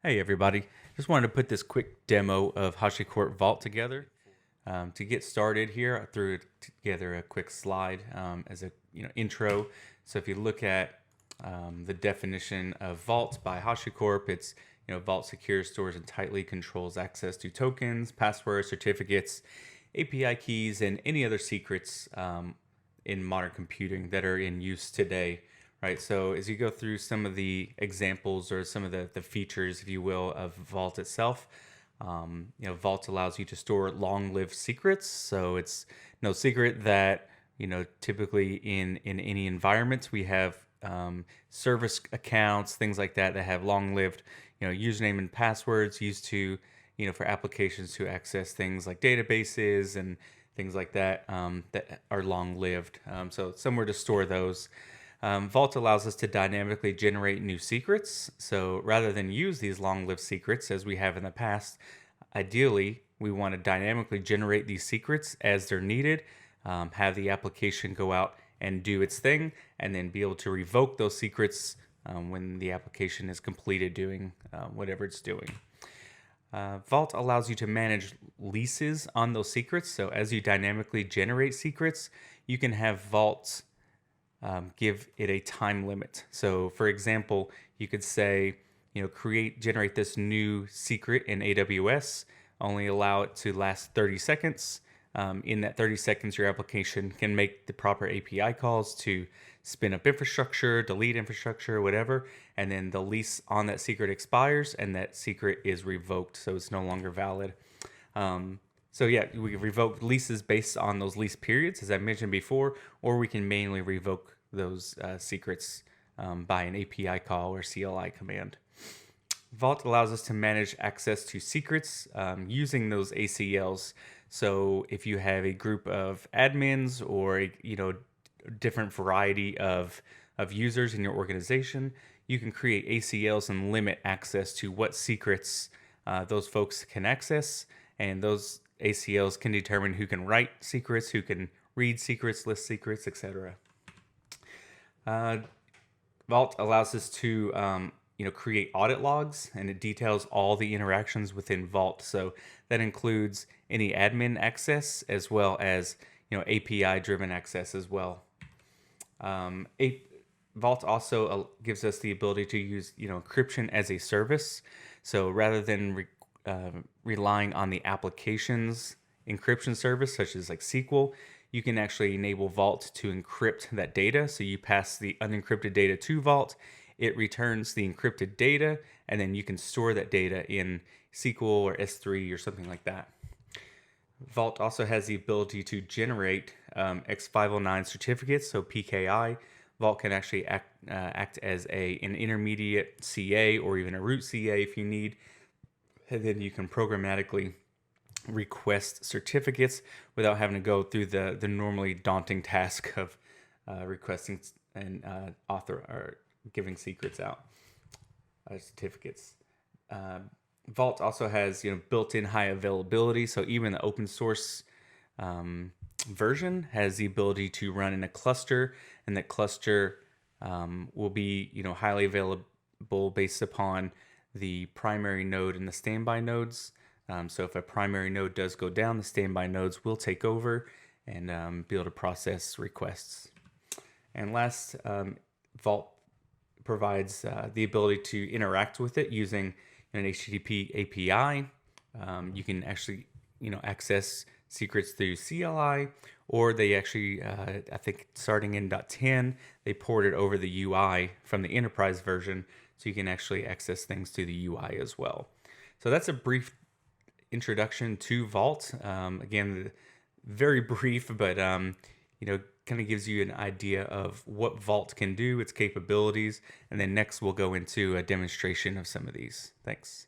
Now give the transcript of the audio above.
Hey everybody, just wanted to put this quick demo of HashiCorp Vault together. To get started here, I threw together a quick slide as a intro. So if you look at the definition of Vault by HashiCorp, it's Vault secures, stores, and tightly controls access to tokens, passwords, certificates, API keys, and any other secrets in modern computing that are in use today. Right, so as you go through some of the examples or some of the features, if you will, of Vault itself, Vault allows you to store long-lived secrets. So it's no secret that typically in any environment we have service accounts, things like that that have long-lived username and passwords used to for applications to access things like databases and things like that that are long-lived. So somewhere to store those. Vault allows us to dynamically generate new secrets. So rather than use these long-lived secrets as we have in the past, ideally we want to dynamically generate these secrets as they're needed, have the application go out and do its thing, and then be able to revoke those secrets when the application is completed doing whatever it's doing. Vault allows you to manage leases on those secrets. So as you dynamically generate secrets, you can have Vault give it a time limit. So for example, you could say, generate this new secret in AWS, only allow it to last 30 seconds. In that 30 seconds, your application can make the proper API calls to spin up infrastructure, delete infrastructure, whatever, and then the lease on that secret expires and that secret is revoked, so it's no longer valid. So yeah, we can revoke leases based on those lease periods, as I mentioned before, or we can manually revoke those secrets by an API call or CLI command. Vault allows us to manage access to secrets using those ACLs. So if you have a group of admins or a different variety of users in your organization, you can create ACLs and limit access to what secrets those folks can access, and those ACLs can determine who can write secrets, who can read secrets, list secrets, etc. Vault allows us to create audit logs, and it details all the interactions within Vault. So that includes any admin access as well as API driven access as well. Vault also gives us the ability to use encryption as a service. So rather than relying on the application's encryption service, such as like SQL, you can actually enable Vault to encrypt that data. So you pass the unencrypted data to Vault, it returns the encrypted data, and then you can store that data in SQL or S3 or something like that. Vault also has the ability to generate X509 certificates, so PKI. Vault can actually act as an intermediate CA or even a root CA if you need. And then you can programmatically request certificates without having to go through the normally daunting task of requesting and author or giving secrets out, certificates. Vault also has built-in high availability, so even the open source version has the ability to run in a cluster, and that cluster will be highly available based upon the primary node and the standby nodes. So if a primary node does go down, the standby nodes will take over and be able to process requests. And last, Vault provides the ability to interact with it using an HTTP API. You can actually access secrets through CLI, or they actually, I think starting in .10, they ported over the UI from the enterprise version, so you can actually access things through the UI as well. So that's a brief introduction to Vault. Again, very brief, but kind of gives you an idea of what Vault can do, its capabilities, and then next we'll go into a demonstration of some of these. Thanks.